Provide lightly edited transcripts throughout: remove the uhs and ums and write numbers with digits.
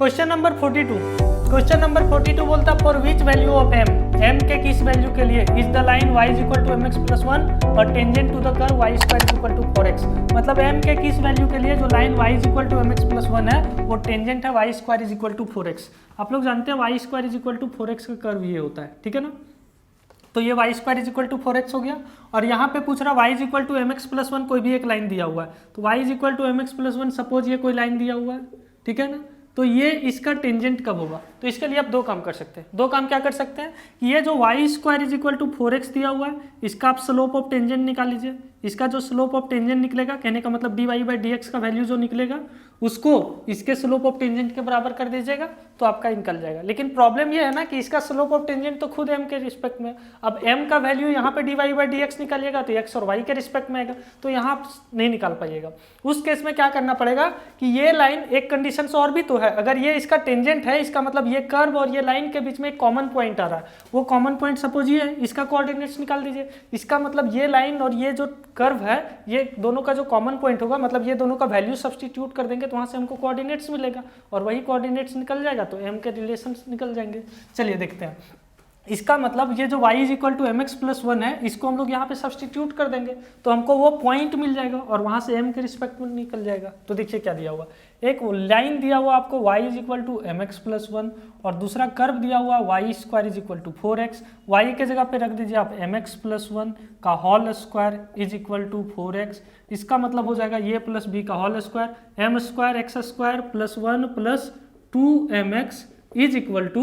Question number 42 बोलता for which value of m के किस वैल्यू के लिए is the line y is equal to mx plus 1 और tangent to the curve y square is equal to 4x। मतलब m के किस value के लिए जो line y is equal to mx plus 1 है वो टेंजेंट है y square is equal to 4x। आप लोग जानते हैं y square is equal to 4x का कर्व ये होता है, ठीक है ना। तो ये y square is equal to 4x हो गया और यहाँ पे पूछ रहा y is equal to mx plus 1 कोई भी एक लाइन दिया हुआ है। तो y is equal to mx plus 1 suppose ये कोई लाइन दिया हुआ है, ठीक है ना। तो ये इसका टेंजेंट कब होगा, तो इसके लिए आप दो काम कर सकते हैं। दो काम क्या कर सकते हैं कि ये जो y square is equal to 4x दिया हुआ है इसका आप स्लोप ऑफ टेंजेंट निकाल लीजिए। इसका जो स्लोप ऑफ टेंजेंट निकलेगा, कहने का मतलब dy बाई dx का वैल्यू जो निकलेगा उसको इसके स्लोप ऑफ टेंजेंट के बराबर कर दीजिएगा तो आपका निकल जाएगा। लेकिन प्रॉब्लम ये है ना कि इसका स्लोप ऑफ टेंजेंट तो खुद m के रिस्पेक्ट में, अब m का वैल्यू यहाँ पे dy बाई dx निकालिएगा तो x और y के रिस्पेक्ट में आएगा, तो यहाँ आप नहीं निकाल पाइएगा। उस केस में क्या करना पड़ेगा कि ये लाइन एक कंडीशन से और भी तो है, अगर ये इसका टेंजेंट है इसका मतलब ये कर्व और ये लाइन के बीच में एक कॉमन पॉइंट आ रहा है, वो कॉमन पॉइंट सपोज ये है, इसका कोऑर्डिनेट्स निकाल दीजिए। इसका मतलब ये लाइन और ये जो कर्व है ये दोनों का जो कॉमन पॉइंट होगा, मतलब ये दोनों का वैल्यू सब्स्टिट्यूट कर देंगे तो वहां से हमको कोऑर्डिनेट्स मिलेगा और वही कोऑर्डिनेट्स निकल जाएगा तो m के रिलेशंस निकल जाएंगे। चलिए देखते हैं। इसका मतलब ये जो y is equal to mx plus 1 है इसको हम लोग यहाँ पे सब्स्टिट्यूट कर देंगे तो हमको वो पॉइंट मिल जाएगा और वहां से m के रिस्पेक्ट में निकल जाएगा। तो देखिए क्या दिया हुआ, एक लाइन दिया हुआ आपको y is equal to mx plus 1 और दूसरा कर्व दिया हुआ y square is equal to 4x। y के जगह पे रख दीजिए आप mx प्लस 1 का whole square is equal to 4x। इसका मतलब हो जाएगा ये प्लस b का whole square m square x square plus 1 plus 2mx is equal to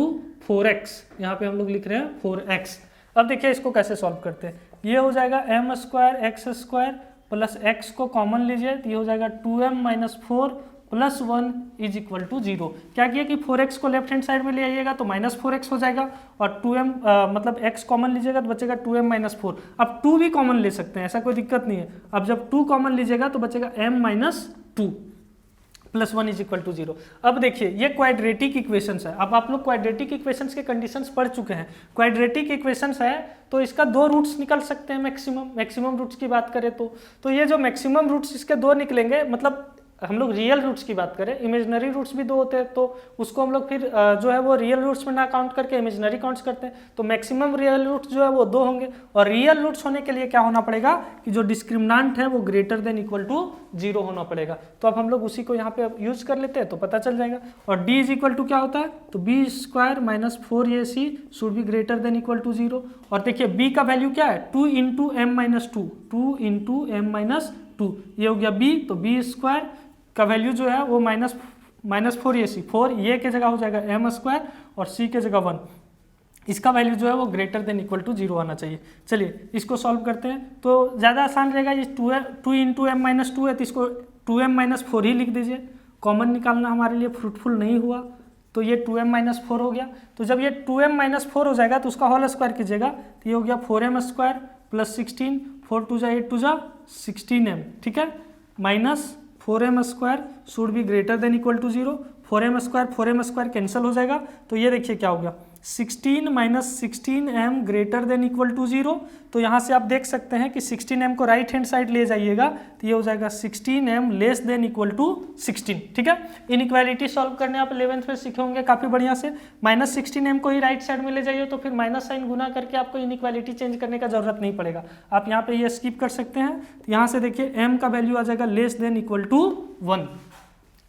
4x। यहाँ पे हम लोग लिख रहे हैं 4x। अब देखिए इसको कैसे सॉल्व करते हैं। ये हो जाएगा m square x square plus x को कॉमन लीजिए तो ये हो जाएगा 2m minus 4 plus 1 is equal to 0। क्या किया कि 4x को लेफ्ट हैंड साइड में ले आइएगा तो माइनस 4x हो जाएगा और 2m मतलब x कॉमन लीजिएगा तो बचेगा 2m माइनस 4। अब 2 भी कॉमन ले सकते हैं, ऐसा कोई दिक्कत नहीं है। अब जब 2 कॉमन लीजिएगा तो बचेगा m minus 2 plus 1 is equal to 0। अब देखिए ये क्वाड्रेटिक इक्वेशंस है। अब आप लोग क्वाड्रेटिक इक्वेशंस के कंडीशंस पढ़ चुके हैं। क्वाड्रेटिक इक्वेशंस है तो इसका दो रूट्स निकल सकते हैं मैक्सिमम रूट्स की बात करें तो ये जो मैक्सिमम रूट्स इसके दो निकलेंगे, मतलब हम लोग रियल रूट्स की बात करें, इमेजिनरी रूट्स भी दो होते हैं तो उसको हम लोग फिर जो है वो रियल रूट्स में ना काउंट करके इमेजिनरी काउंट्स करते हैं। तो मैक्सिमम रियल रूट्स जो है वो 2 होंगे और रियल रूट्स होने के लिए क्या होना पड़ेगा कि जो डिस्क्रिमिनेंट है वो ग्रेटर देन इक्वल टू 0 होना पड़ेगा। तो अब हम लोग उसी को यहाँ पे यूज कर लेते हैं तो पता चल जाएगा। और d इज इक्वल टू क्या होता है तो b square minus 4ac should be greater than equal to 0। और देखिए b का वैल्यू क्या है 2 into m minus 2 into m minus 2, ये हो गया b। तो b स्क्वायर का वैल्यू जो है वो माइनस 4ac, 4 ये के जगह हो जाएगा m स्क्वायर और c के जगह 1। इसका वैल्यू जो है वो ग्रेटर देन इक्वल टू 0 आना चाहिए। चलिए इसको सॉल्व करते हैं तो ज़्यादा आसान रहेगा। ये 2 इंटू m माइनस 2 है तो इसको 2m माइनस 4 ही लिख दीजिए। कॉमन निकालना हमारे लिए फ्रूटफुल नहीं हुआ तो ये 2m माइनस 4 हो गया। तो जब ये 2m माइनस 4 हो जाएगा तो उसका होल स्क्वायर कीजिएगा तो ये हो गया 4m स्क्वायर प्लस 16, 4 2 8 2 16m, ठीक है, minus 4m square should be greater than equal to 0। 4m square cancel हो जाएगा तो ये देखिए क्या हो गया 16 minus 16m greater than equal to 0। तो यहाँ से आप देख सकते हैं कि 16m को राइट हैंड साइड ले जाइएगा तो ये हो जाएगा 16m less than equal to 16, ठीक है। इनइक्वालिटी सॉल्व करने आप 11th में सीखे होंगे काफ़ी बढ़िया से। माइनस 16m को ही राइट साइड में ले जाइए तो फिर माइनस साइन गुना करके आपको इनइक्वालिटी चेंज करने का जरूरत नहीं पड़ेगा। आप यहाँ पे ये स्किप कर सकते हैं। तो यहाँ से देखिए m का वैल्यू आ जाएगा लेस देन इक्वल टू 1,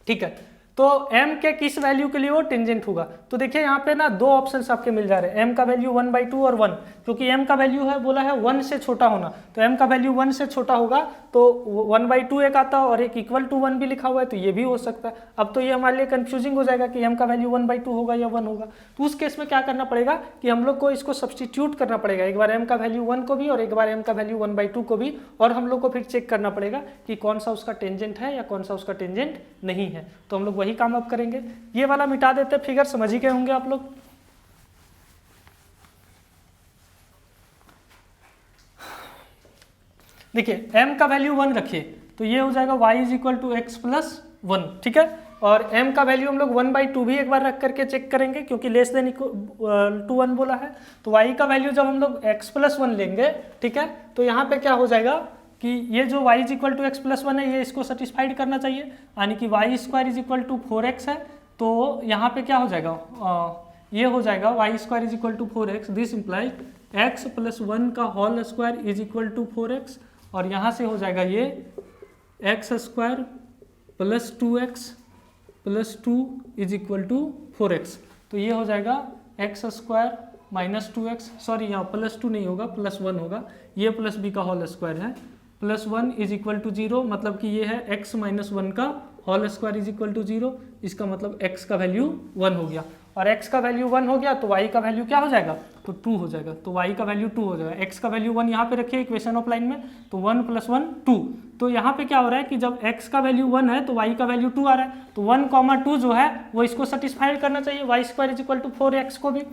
ठीक है। तो m के किस वैल्यू के लिए वो टेंजेंट होगा तो देखिए यहाँ पे ना दो ऑप्शंस आपके मिल जा रहे हैं। m का वैल्यू 1/2 और 1, क्योंकि m का वैल्यू है बोला है 1 से छोटा होना तो m का वैल्यू 1 से छोटा होगा तो 1/2 एक आता है और एक इक्वल टू 1 भी लिखा हुआ है तो ये भी हो सकता है। अब तो ये हमारे लिए कंफ्यूजिंग हो जाएगा कि m का वैल्यू 1/2 होगा या 1 होगा। तो उस केस में क्या करना पड़ेगा कि हम लोग को इसको सब्सटीट्यूट करना पड़ेगा, एक बार m का वैल्यू 1 को भी और एक बार m का वैल्यू 1/2 को भी, और हम लोग को फिर चेक करना पड़ेगा कि कौन सा उसका टेंजेंट है या कौन सा उसका टेंजेंट नहीं है। तो हम लोग वही काम अब करेंगे। ये वाला मिटा देते, फिगर समझ ही गए होंगे आप लोग। देखिए m का वैल्यू 1 रखिए तो ये हो जाएगा y is equal to x plus 1, ठीक है। और m का वैल्यू हम लोग 1/2 भी एक बार रख करके चेक करेंगे क्योंकि लेस देन टू 1 बोला है। तो y का वैल्यू जब हम लोग x प्लस 1 लेंगे, ठीक है, तो यहाँ पे क्या हो जाएगा कि ये जो y is equal to x plus 1 है ये इसको सेटिस्फाइड करना चाहिए, यानी कि y square is equal to 4x है तो यहाँ पे क्या हो जाएगा, ये हो जाएगा y square is equal to 4x, this imply x plus 1 का whole square is equal to 4x, और यहाँ से हो जाएगा ये x square plus 2x plus 2 is equal to 4x। तो ये हो जाएगा x square minus 2x, sorry यहाँ प्लस 2 नहीं होगा, प्लस 1 होगा, ये प्लस b का होल स्क्वायर है, प्लस 1 इज इक्वल टू 0, मतलब कि ये है x माइनस 1 का whole square is equal to 0, इसका मतलब x का वैल्यू 1 हो गया, और x का वैल्यू 1 हो गया तो y का वैल्यू क्या हो जाएगा, तो 2 हो जाएगा, तो y का वैल्यू 2 हो जाएगा, x का वैल्यू 1 यहाँ पे रखिए इक्वेशन ऑफ लाइन में, तो 1 प्लस 1 2। तो यहाँ पे क्या हो रहा है कि जब x का वैल्यू 1 है तो y का वैल्यू 2 आ रहा है, तो 1, 2 जो है वो इसको सेटिस्फाइड करना चाहिए, y square is equal to 4x को भी।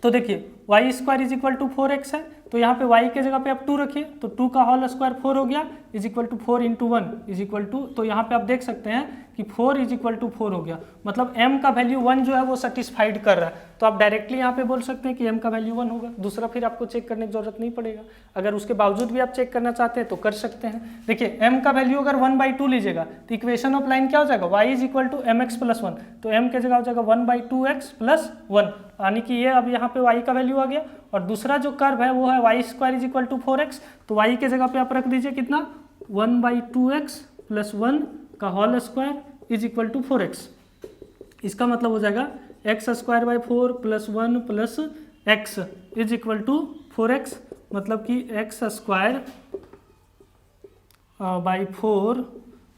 तो देखिए y square is equal to 4x है, तो यहाँ पे y के जगह पे आप 2 रखिए, तो 2 का होल स्क्वायर 4 हो गया, is equal to 4 into 1 is equal to, तो यहाँ पे आप देख सकते हैं कि 4 इज इक्वल टू 4 हो गया, मतलब m का वैल्यू 1 जो है वो सेटिस्फाइड कर रहा है, तो आप डायरेक्टली यहाँ पे बोल सकते हैं कि m का वैल्यू 1 होगा, दूसरा फिर आपको चेक करने की जरूरत नहीं पड़ेगा, अगर उसके बावजूद भी आप चेक करना चाहते हैं तो कर सकते हैं। देखिए m का वैल्यू अगर 1/2 लीजिएगा तो इक्वेशन ऑफ लाइन क्या हो जाएगा, y is equal to mx plus 1, तो m के जगह हो जाएगा 1/2x प्लस 1, यानी कि ये अब यहाँ पे y का वैल्यू आ गया, और दूसरा जो कर्व है वो है y square is equal to 4x, तो y के जगह पे आप रख दीजिए कितना 1/2x प्लस 1 का whole square is equal to 4x, इसका मतलब हो जाएगा x square by 4 plus 1 plus x is equal to 4x, मतलब कि x square by 4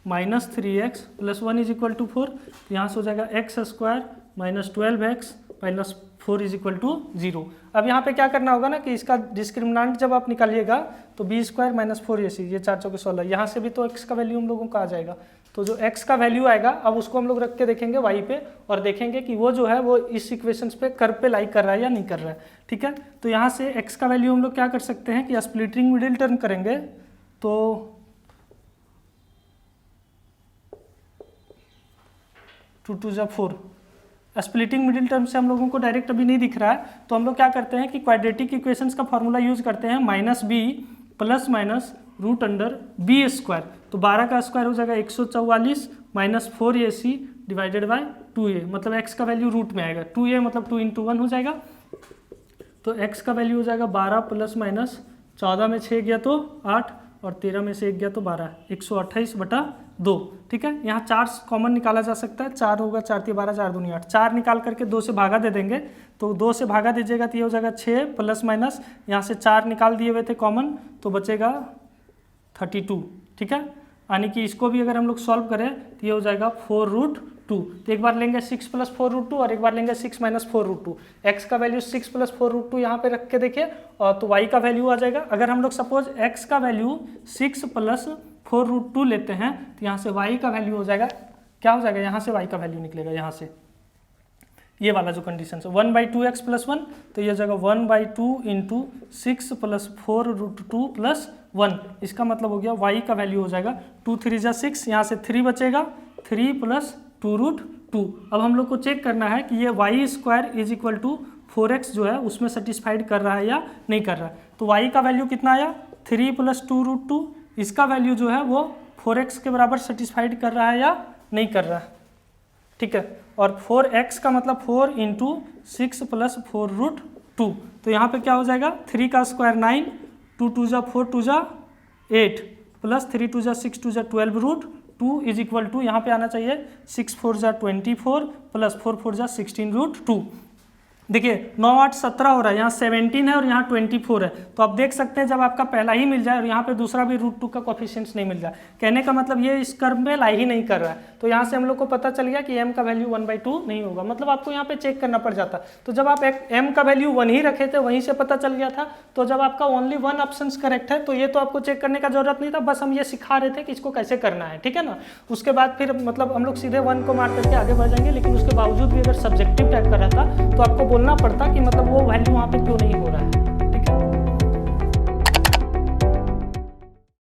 minus 3x plus 1 is equal to 4, तो यहाँ से हो जाएगा x square minus 12x minus 4 is equal to 0। अब यहाँ पे क्या करना होगा ना कि इसका डिस्क्रिमिनेंट जब आप निकालिएगा तो बी स्क्वायर माइनस 4ac, ये 4 चौके 16, यहाँ से भी तो x का वैल्यू हम लोगों का आ जाएगा, तो जो x का वैल्यू आएगा अब उसको हम लोग रख के देखेंगे y पे, और देखेंगे कि वो जो है वो इस इक्वेशंस पे कर्व पे लाइक कर रहा है या नहीं कर रहा है, ठीक है। तो यहाँ से x का वैल्यू हम लोग क्या कर सकते हैं कि स्प्लिटिंग मिडिल टर्म करेंगे, तो 2 2 जा 4, स्प्लिटिंग मिडिल टर्म से हम लोगों को डायरेक्ट अभी नहीं दिख रहा है, तो हम लोग क्या करते हैं कि क्वाड्रेटिक इक्वेशंस का फॉर्मूला यूज करते हैं, minus B plus minus root under B square, तो 12 का स्क्वायर हो जाएगा 144 minus 4ac divided by 2a, मतलब x का वैल्यू रूट में आएगा, 2a मतलब 2 इंटू 1 हो जाएगा, तो x का वैल्यू हो जाएगा 12 प्लस माइनस 14 में 6 गया तो 8, और 13 में से 1 गया तो 12, 128/2, ठीक है। यहाँ 4 कॉमन निकाला जा सकता है, 4 होगा, 4 3 12 4 दूनी 8, 4 निकाल करके 2 से भागा दे देंगे, तो 2 से भागा दीजिएगा तो ये हो जाएगा 6 प्लस माइनस, यहाँ से 4 निकाल दिए हुए थे कॉमन, तो बचेगा 32, ठीक है। यानी कि इसको भी अगर हम लोग सॉल्व करें तो ये हो जाएगा 4√2, तो एक बार लेंगे 6 प्लस 4√2 और एक बार लेंगे 6 माइनस 4√2, x का वैल्यू 6 प्लस 4√2 यहाँ पे रख के देखिए, और तो y का वैल्यू आ जाएगा। अगर हम लोग सपोज x का वैल्यू 6 प्लस 4√2 लेते हैं तो यहाँ से y का वैल्यू हो जाएगा, क्या हो जाएगा, यहाँ से y का वैल्यू निकलेगा, यहाँ से ये वाला जो कंडीशन है 1/2x प्लस 1, तो ये हो जाएगा 1/2 इंटू 6 प्लस 4√2 प्लस 1, इसका मतलब हो गया y का वैल्यू हो जाएगा 2 3 जा 6, यहाँ से 3 बचेगा, 3 प्लस 2√2। अब हम लोग को चेक करना है कि ये y square is equal to 4x जो है उसमें सेटिस्फाइड कर रहा है या नहीं कर रहा है, तो y का वैल्यू कितना आया 3 प्लस 2√2, इसका वैल्यू जो है वो 4x के बराबर सेटिस्फाइड कर रहा है या नहीं कर रहा है, ठीक है। और 4x का मतलब 4 इंटू 6 प्लस 4√2, तो यहाँ पे क्या हो जाएगा 3 का स्क्वायर 9, 2 2 जा 4 2 जा 8 प्लस 3 2 जा 6 2 जा 12√2 इज इक्वल टू, यहाँ पे आना चाहिए 6 4 जा 24 प्लस 4 4 जा 16√2। देखिए 9 8 17 हो रहा है, यहाँ 17 है और यहाँ 24 है, तो आप देख सकते हैं जब आपका पहला ही मिल जाए और यहाँ पे दूसरा भी √2 का कोफिशिएंट्स नहीं मिल जाए, कहने का मतलब ये इस कर्व में लाई ही नहीं कर रहा है, तो यहाँ से हम लोग को पता चल गया कि m का वैल्यू 1/2 नहीं होगा, मतलब आपको यहाँ पे चेक करना पड़ जाता। तो जब आप m का वैल्यू 1 ही रखे थे वहीं से पता चल गया था, तो जब आपका ओनली 1 ऑप्शन करेक्ट है तो ये तो आपको चेक करने का जरूरत नहीं था, बस हम ये सिखा रहे थे कि इसको कैसे करना है, ठीक है ना। उसके बाद फिर मतलब हम लोग सीधे 1 को मार करके आगे बढ़ जाएंगे, लेकिन उसके बावजूद भी अगर सब्जेक्टिव टाइप का रहता तो आपको बोलना पड़ता कि मतलब वो वैल्यू वहाँ पे क्यों नहीं हो रहा है।